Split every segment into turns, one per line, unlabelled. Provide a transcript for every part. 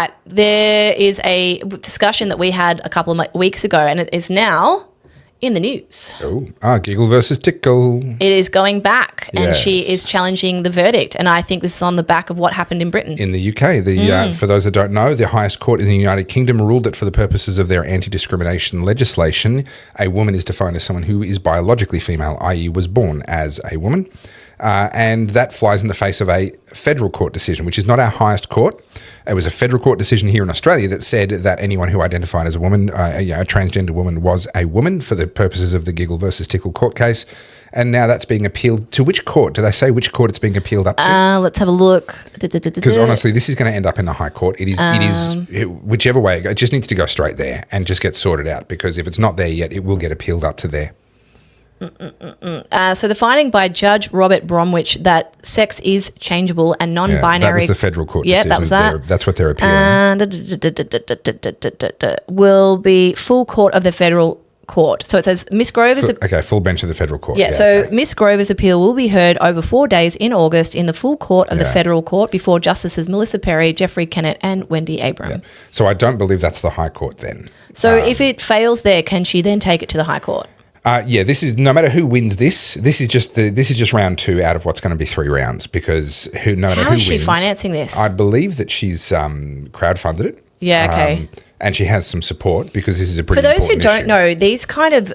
But there is a discussion that we had a couple of weeks ago, and it is now in the news.
Giggle versus Tickle.
It is going back, and
Yes.
she is challenging the verdict. And I think this is on the back of what happened in Britain.
In the UK, for those that don't know, the highest court in the United Kingdom ruled that for the purposes of their anti-discrimination legislation, a woman is defined as someone who is biologically female, i.e. was born as a woman. And that flies in the face of a federal court decision, which is not our highest court. It was a federal court decision here in Australia that said that anyone who identified as a woman, a transgender woman, was a woman for the purposes of the Giggle versus Tickle court case. And now that's being appealed to which court? Do they say which court it's being appealed up to?
Let's have a look.
Because honestly, this is going to end up in the High Court. It is whichever way it goes. It just needs to go straight there and just get sorted out, because if it's not there yet, it will get appealed up to there.
So the finding by Judge Robert Bromwich that sex is changeable and non-binary.
That was the federal court decision.
That was that.
That's what they're appealing.
Will be full court of the federal court. So it says Miss Grover's...
full bench of the federal court.
Miss Grover's appeal will be heard over 4 days in August in the full court of the federal court before Justices Melissa Perry, Jeffrey Kennett and Wendy Abram.
Yeah. So I don't believe that's the High Court then.
So if it fails there, can she then take it to the High Court?
This is no matter who wins this. This is just round 2 out of what's going to be 3 rounds, because no matter who wins.
How is she financing this?
I believe that she's crowdfunded it.
Yeah. Okay.
And she has some support, because this is a pretty
important issue. For those who don't
issue.
know, these kind of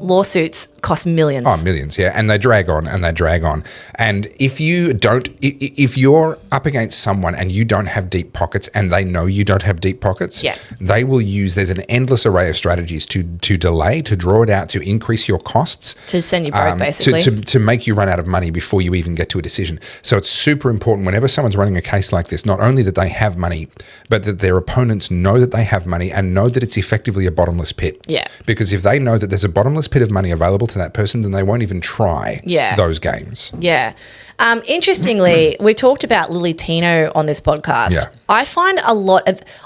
lawsuits cost millions.
Oh, millions, yeah. And they drag on and they drag on. And if you're up against someone and you don't have deep pockets and they know you don't have deep pockets, they will use, there's an endless array of strategies to delay, to draw it out, to increase your costs.
To send you broke, basically.
To make you run out of money before you even get to a decision. So it's super important whenever someone's running a case like this, not only that they have money, but that their opponents know that they have money and know that it's effectively a bottomless pit.
Yeah.
Because if they know that there's a bottomless pit of money available to that person, then they won't even try those games.
Yeah. Interestingly, we talked about Lily Tino on this podcast.
Yeah.
I find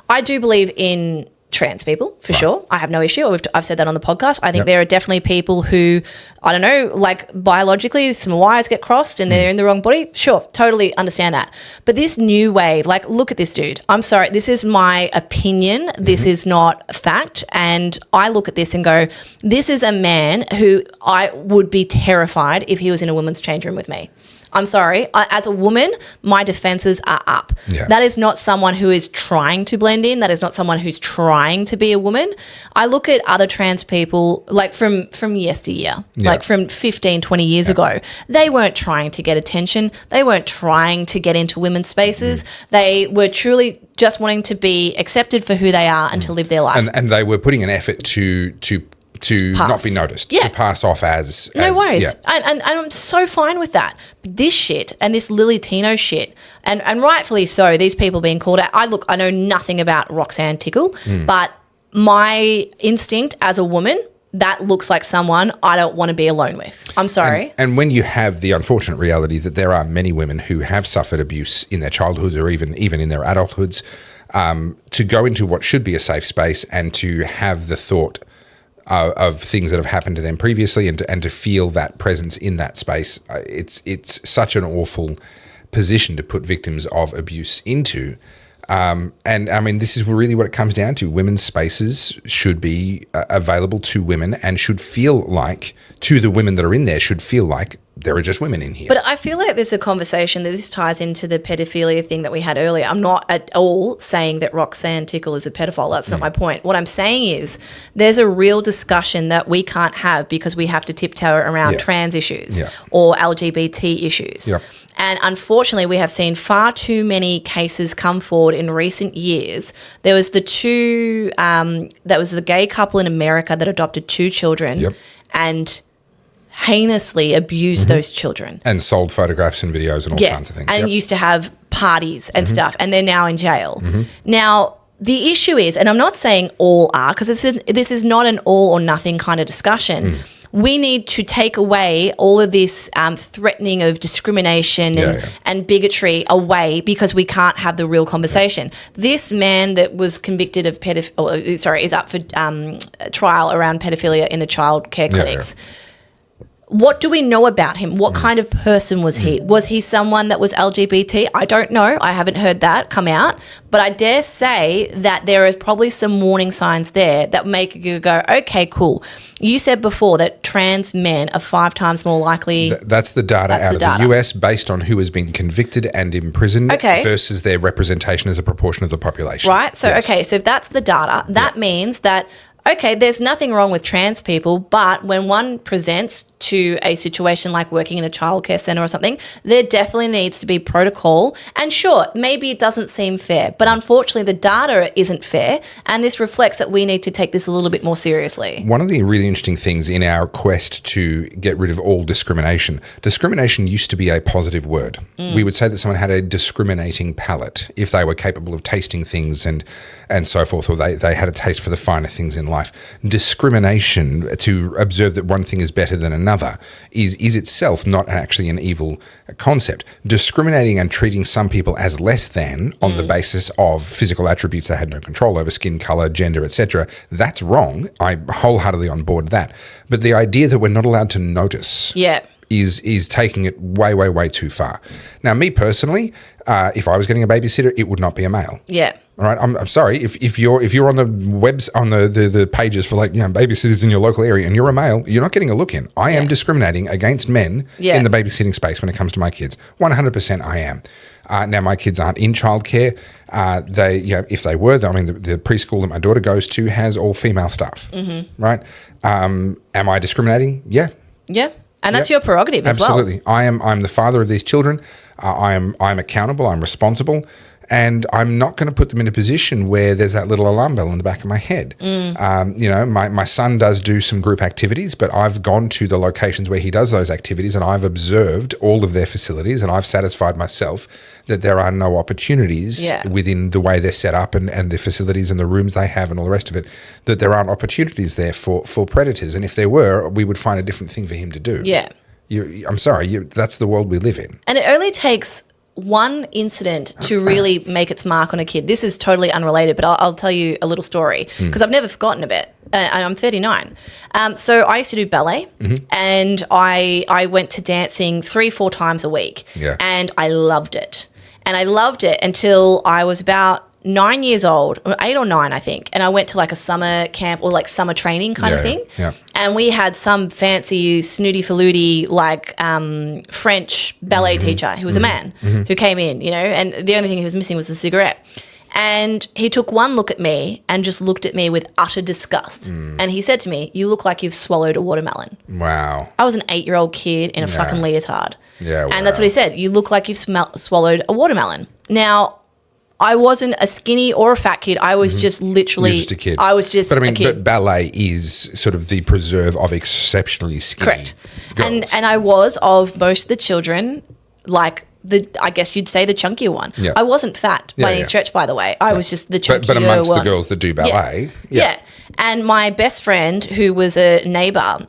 I do believe in trans people, for sure. I have no issue. I've said that on the podcast. I think there are definitely people who, I don't know, like biologically some wires get crossed and they're in the wrong body. Sure, totally understand that. But this new wave, like, look at this dude. I'm sorry, this is my opinion. This is not fact. And I look at this and go, this is a man who I would be terrified if he was in a women's change room with me. I'm sorry. As a woman, my defenses are up.
Yeah.
That is not someone who is trying to blend in. That is not someone who's trying to be a woman. I look at other trans people, like from yesteryear, like from 15, 20 years ago. They weren't trying to get attention. They weren't trying to get into women's spaces. They were truly just wanting to be accepted for who they are and to live their life.
And they were putting an effort to not be noticed, to pass off as
no worries.
Yeah.
And I'm so fine with that. But this shit and this Lily Tino shit, and rightfully so, these people being called out. I know nothing about Roxanne Tickle, but my instinct as a woman, that looks like someone I don't want to be alone with. I'm sorry.
And when you have the unfortunate reality that there are many women who have suffered abuse in their childhoods or even in their adulthoods, to go into what should be a safe space and to have the thought of things that have happened to them previously and to feel that presence in that space, it's such an awful position to put victims of abuse into. And I mean, this is really what it comes down to. Women's spaces should be available to women and should feel like, to the women that are in there, should feel like there are just women in here.
But I feel like there's a conversation that this ties into the pedophilia thing that we had earlier. I'm not at all saying that Roxanne Tickle is a pedophile. That's not my point. What I'm saying is there's a real discussion that we can't have because we have to tiptoe around trans issues or LGBT issues. Yeah. And unfortunately, we have seen far too many cases come forward in recent years. There was that was the gay couple in America that adopted 2 children and heinously abused those children.
And sold photographs and videos and all kinds of things.
And used to have parties and stuff, and they're now in jail. Now, the issue is, and I'm not saying all are, because this is not an all or nothing kind of discussion. We need to take away all of this threatening of discrimination and bigotry away because we can't have the real conversation. This man that was convicted of is up for trial around pedophilia in the child care clinics. what do we know about him? What kind of person was he? Was he someone that was LGBT? I don't know. I haven't heard that come out. But I dare say that there are probably some warning signs there that make you go, okay, cool. You said before that trans men are 5 times more likely.
That's the data out of the US based on who has been convicted and imprisoned versus their representation as a proportion of the population.
Right. So, okay, so if that's the data, that means that, okay, there's nothing wrong with trans people, but when one presents to a situation like working in a childcare centre or something, there definitely needs to be protocol. And sure, maybe it doesn't seem fair, but unfortunately the data isn't fair, and this reflects that we need to take this a little bit more seriously.
One of the really interesting things in our quest to get rid of all discrimination used to be a positive word. We would say that someone had a discriminating palate if they were capable of tasting things and so forth, or they had a taste for the finer things in life. Discrimination, to observe that one thing is better than another, is itself not actually an evil concept. Discriminating and treating some people as less than on the basis of physical attributes they had no control over, skin color, gender, etc., that's wrong. I'm wholeheartedly on board that. But the idea that we're not allowed to notice is taking it way, way, way too far. Now, me personally, if I was getting a babysitter, it would not be a male.
Yeah.
All right. I'm sorry if you're on the webs on the pages for babysitters in your local area and you're a male, you're not getting a look in. I am discriminating against men in the babysitting space when it comes to my kids. 100% I am. Now my kids aren't in childcare. They if they were, the preschool that my daughter goes to has all female staff. Right. Am I discriminating? Yeah.
Yeah. And that's your prerogative as well.
Absolutely. I'm the father of these children. I'm accountable. I'm responsible. And I'm not going to put them in a position where there's that little alarm bell in the back of my head. My son does do some group activities, but I've gone to the locations where he does those activities and I've observed all of their facilities and I've satisfied myself that there are no opportunities within the way they're set up and the facilities and the rooms they have and all the rest of it, that there aren't opportunities there for predators. And if there were, we would find a different thing for him to do.
Yeah.
I'm sorry, that's the world we live in.
And it only takes one incident to really make its mark on a kid. This is totally unrelated, but I'll tell you a little story because I've never forgotten a bit. And I'm 39. So I used to do ballet and I went to dancing 3-4 times a week and I loved it. And I loved it until I was about 9 years old, 8 or 9, I think. And I went to like a summer camp or like summer training kind of thing. Yeah. And we had some fancy snooty faluty like French ballet teacher who was a man who came in, and the only thing he was missing was a cigarette. And he took one look at me and just looked at me with utter disgust. And he said to me, "You look like you've swallowed a watermelon."
Wow.
I was an 8-year-old kid in a fucking leotard.
Yeah,
and that's what he said. "You look like you've swallowed a watermelon." Now, I wasn't a skinny or a fat kid. I was just literally
You're just a kid.
I was just a kid.
But ballet is sort of the preserve of exceptionally skinny girls.
And I was of most of the children, like I guess you'd say the chunkier one. Yeah. I wasn't fat by any stretch, by the way. I was just the chunkier one.
But amongst the girls that do ballet.
Yeah. And my best friend, who was a neighbour,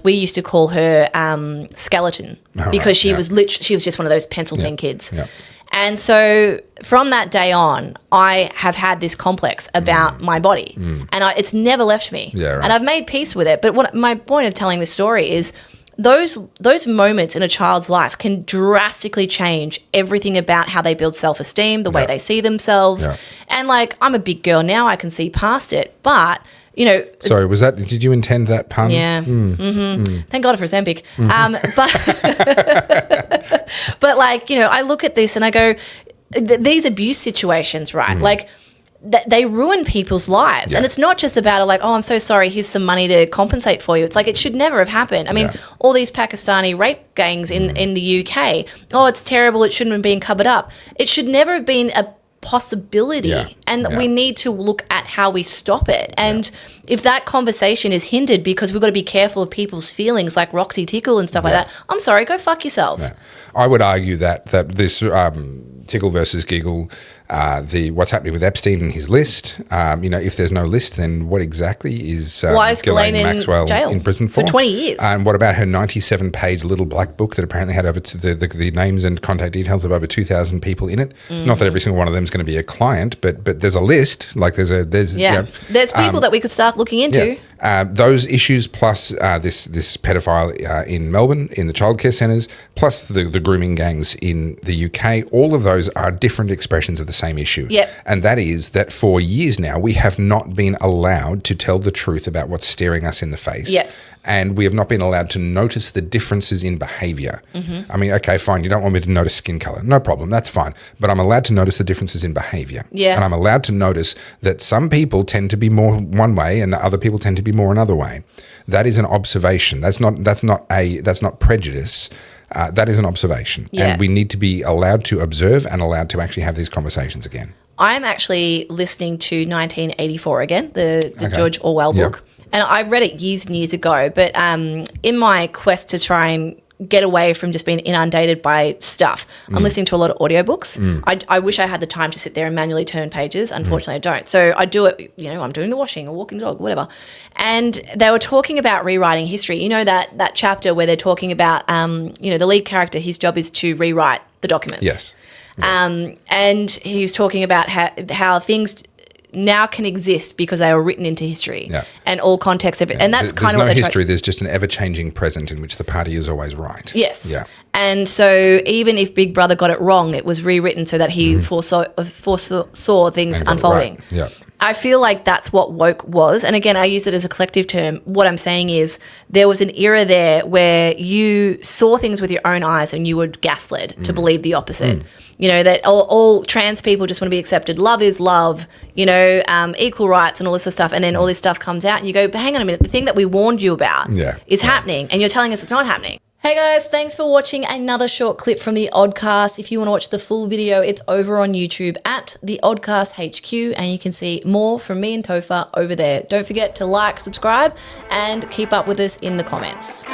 we used to call her skeleton because she was just one of those pencil thin kids. Yeah. And so from that day on, I have had this complex about my body and it's never left me. Yeah, right. And I've made peace with it. But my point of telling this story is those moments in a child's life can drastically change everything about how they build self-esteem, the way they see themselves. Yeah. And like, I'm a big girl now, I can see past it. But
Sorry, did you intend that pun?
Yeah. Thank God for Ozempic. But like, I look at this and I go, these abuse situations, right? Like they ruin people's lives. And it's not just about I'm so sorry, here's some money to compensate for you. It's like, it should never have happened. I mean, all these Pakistani rape gangs in the UK, it's terrible, it shouldn't have been covered up. It should never have been a possibility we need to look at how we stop it. And if that conversation is hindered because we've got to be careful of people's feelings like Roxy Tickle and stuff like that, I'm sorry, go fuck yourself.
I would argue that this Tickle versus Giggle, what's happening with Epstein and his list, if there's no list, then what exactly is
Ghislaine
Maxwell
jail
in prison for
20 years?
And what about her 97-page little black book that apparently had over the names and contact details of over 2,000 people in it? Not that every single one of them is going to be a client, but there's a list. Like there's
people that we could start looking into.
Those issues plus this pedophile in Melbourne in the childcare centres, plus the grooming gangs in the UK, all of those are different expressions of the same issue.
Yep.
And that is that for years now, we have not been allowed to tell the truth about what's staring us in the face.
Yep.
And we have not been allowed to notice the differences in behaviour. I mean, okay, fine, you don't want me to notice skin colour. No problem, that's fine. But I'm allowed to notice the differences in behaviour.
Yeah.
And I'm allowed to notice that some people tend to be more one way and other people tend to be more another way. That is an observation. That's not prejudice. That is an observation.
Yeah.
And we need to be allowed to observe and allowed to actually have these conversations again.
I'm actually listening to 1984 again, the George Orwell book.
Yep.
And I read it years and years ago, but in my quest to try and get away from just being inundated by stuff, I'm listening to a lot of audiobooks. I wish I had the time to sit there and manually turn pages. Unfortunately, I don't. So I do it, I'm doing the washing or walking the dog, whatever. And they were talking about rewriting history. You know, that chapter where they're talking about, the lead character, his job is to rewrite the documents.
Yes.
And he was talking about how things now can exist because they were written into history and all context of it. And that's kind of what
there's no history. There's just an ever-changing present in which the party is always right.
Yes.
Yeah.
And so even if Big Brother got it wrong, it was rewritten so that he foresaw things unfolding.
Right. Yeah.
I feel like that's what woke was. And again, I use it as a collective term. What I'm saying is there was an era there where you saw things with your own eyes and you were gaslit to believe the opposite. That all trans people just want to be accepted. Love is love, equal rights and all this sort of stuff. And then all this stuff comes out and you go, but hang on a minute, the thing that we warned you about is happening and you're telling us it's not happening. Hey guys, thanks for watching another short clip from the Oddcast. If you want to watch the full video, it's over on YouTube at the Oddcast HQ, and you can see more from me and Topher over there. Don't forget to like, subscribe, and keep up with us in the comments.